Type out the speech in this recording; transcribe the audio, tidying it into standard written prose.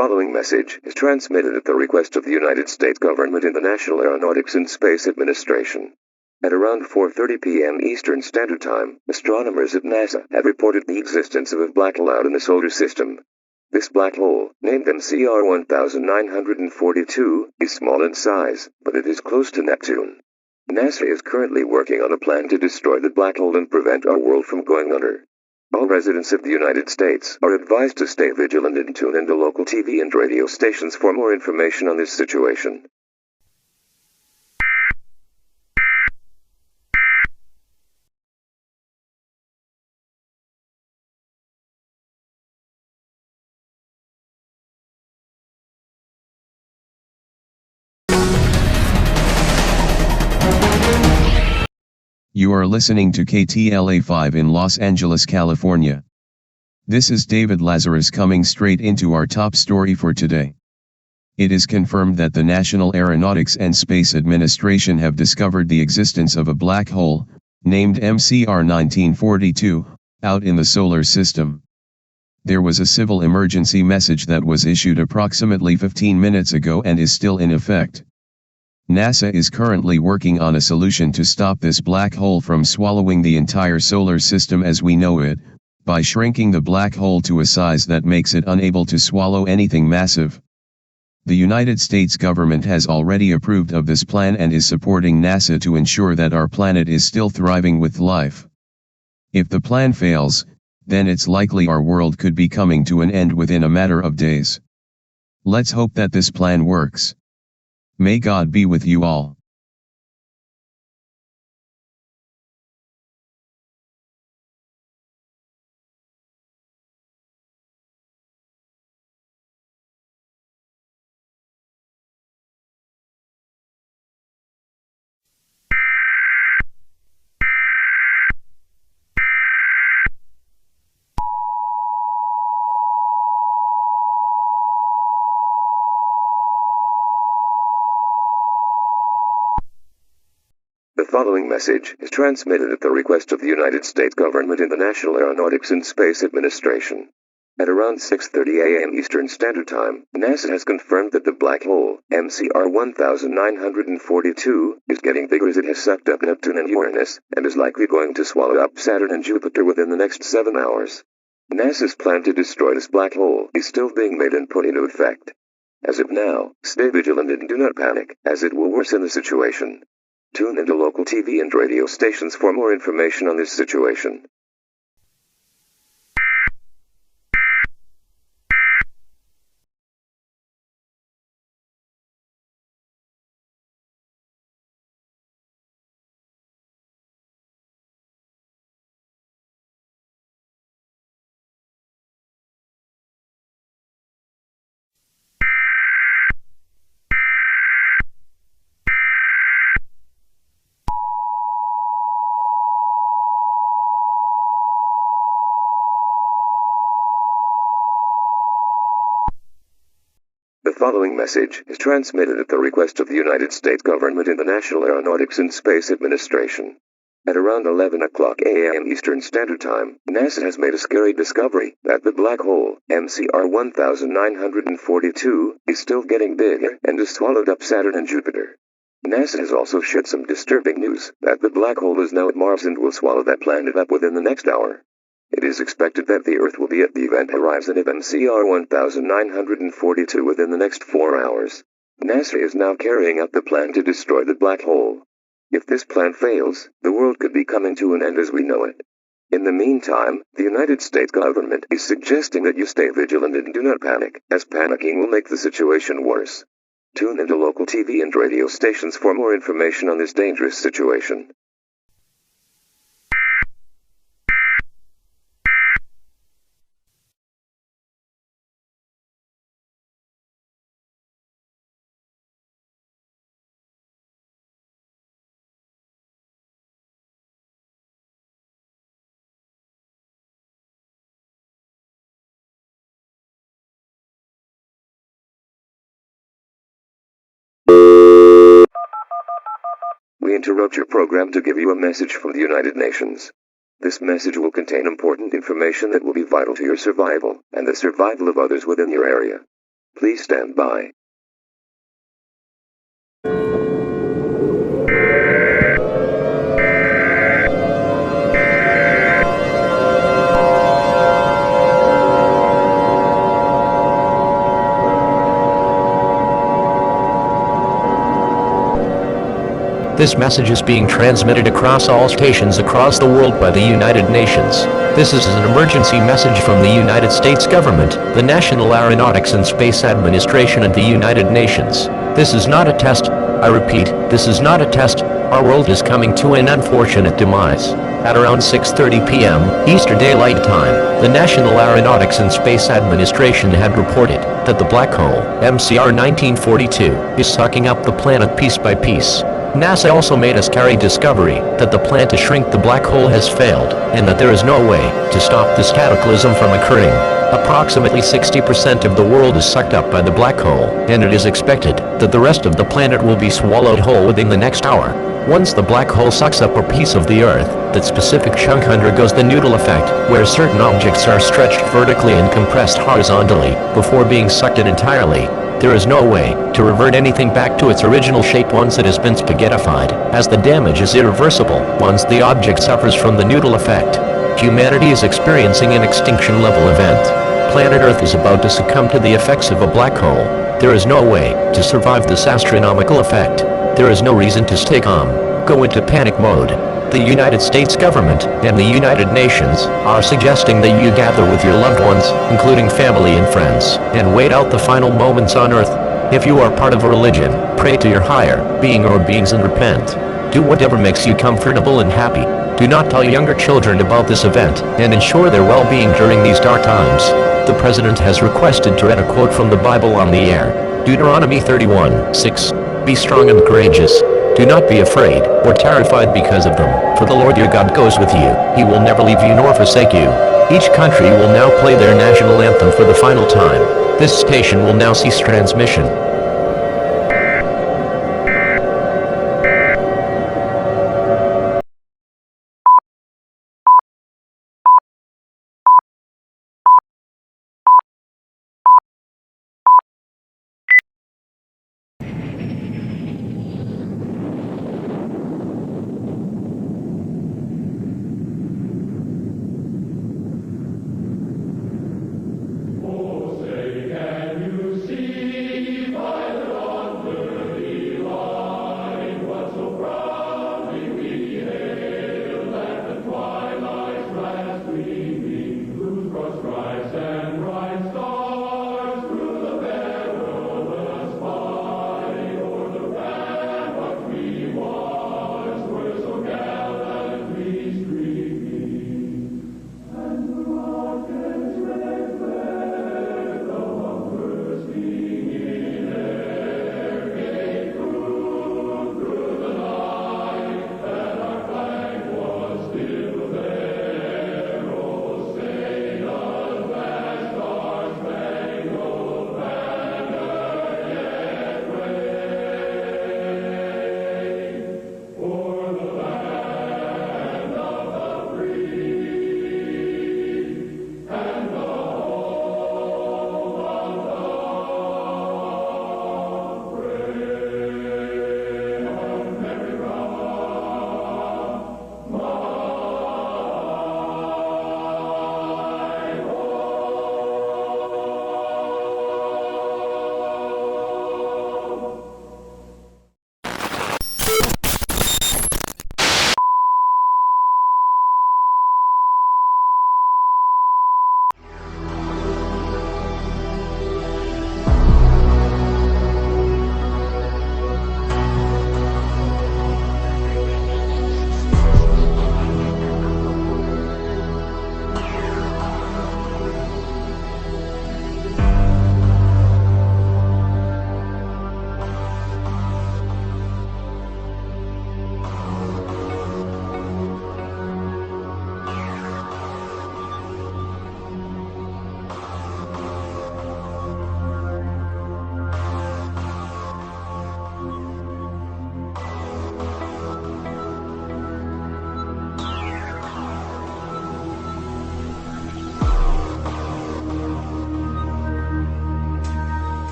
following message is transmitted at the request of the United States government and the National Aeronautics and Space Administration. At around 4:30 p.m. Eastern Standard Time, astronomers at NASA have reported the existence of a black hole out in the solar system. This black hole, named MCR 1942, is small in size, but it is close to Neptune. NASA is currently working on a plan to destroy the black hole and prevent our world from going under. All residents of the United States are advised to stay vigilant and tune into local TV and radio stations for more information on this situation. You are listening to KTLA 5 in Los Angeles, California. This is David Lazarus coming straight into our top story for today. It is confirmed that the National Aeronautics and Space Administration have discovered the existence of a black hole, named MCR 1942, out in the solar system. There was a civil emergency message that was issued approximately 15 minutes ago and is still in effect. NASA is currently working on a solution to stop this black hole from swallowing the entire solar system as we know it, by shrinking the black hole to a size that makes it unable to swallow anything massive. The United States government has already approved of this plan and is supporting NASA to ensure that our planet is still thriving with life. If the plan fails, then it's likely our world could be coming to an end within a matter of days. Let's hope that this plan works. May God be with you all. The following message is transmitted at the request of the United States government and the National Aeronautics and Space Administration. At around 6:30 a.m. Eastern Standard Time, NASA has confirmed that the black hole, MCR 1942, is getting bigger as it has sucked up Neptune and Uranus, and is likely going to swallow up Saturn and Jupiter within the next 7 hours. NASA's plan to destroy this black hole is still being made and put into effect. As of now, stay vigilant and do not panic, as it will worsen the situation. Tune into local TV and radio stations for more information on this situation. The following message is transmitted at the request of the United States government and the National Aeronautics and Space Administration. At around 11 o'clock a.m. Eastern Standard Time, NASA has made a scary discovery that the black hole, MCR 1942, is still getting bigger and has swallowed up Saturn and Jupiter. NASA has also shared some disturbing news that the black hole is now at Mars and will swallow that planet up within the next hour. It is expected that the Earth will be at the event horizon of MCR 1942 within the next 4 hours. NASA is now carrying out the plan to destroy the black hole. If this plan fails, the world could be coming to an end as we know it. In the meantime, the United States government is suggesting that you stay vigilant and do not panic, as panicking will make the situation worse. Tune into local TV and radio stations for more information on this dangerous situation. We interrupt your program to give you a message from the United Nations. This message will contain important information that will be vital to your survival, and the survival of others within your area. Please stand by. This message is being transmitted across all stations across the world by the United Nations. This is an emergency message from the United States government, the National Aeronautics and Space Administration, and the United Nations. This is not a test. I repeat, this is not a test. Our world is coming to an unfortunate demise. At around 6:30 p.m. Eastern Daylight Time, the National Aeronautics and Space Administration had reported that the black hole, MCR 1942, is sucking up the planet piece by piece. NASA also made us carry discovery that the plan to shrink the black hole has failed, and that there is no way to stop this cataclysm from occurring. Approximately 60% of the world is sucked up by the black hole, and it is expected that the rest of the planet will be swallowed whole within the next hour. Once the black hole sucks up a piece of the Earth, that specific chunk undergoes the noodle effect, where certain objects are stretched vertically and compressed horizontally, before being sucked in entirely. There is no way to revert anything back to its original shape once it has been spaghettified, as the damage is irreversible once the object suffers from the noodle effect. Humanity is experiencing an extinction-level event. Planet Earth is about to succumb to the effects of a black hole. There is no way to survive this astronomical effect. There is no reason to stay calm, go into panic mode. The United States government and the United Nations are suggesting that you gather with your loved ones, including family and friends, and wait out the final moments on Earth. If you are part of a religion, pray to your higher being or beings and repent. Do whatever makes you comfortable and happy. Do not tell younger children about this event, and ensure their well-being during these dark times. The President has requested to read a quote from the Bible on the air. Deuteronomy 31:6. Be strong and courageous. Do not be afraid or terrified because of them, for the Lord your God goes with you. He will never leave you nor forsake you. Each country will now play their national anthem for the final time. This station will now cease transmission.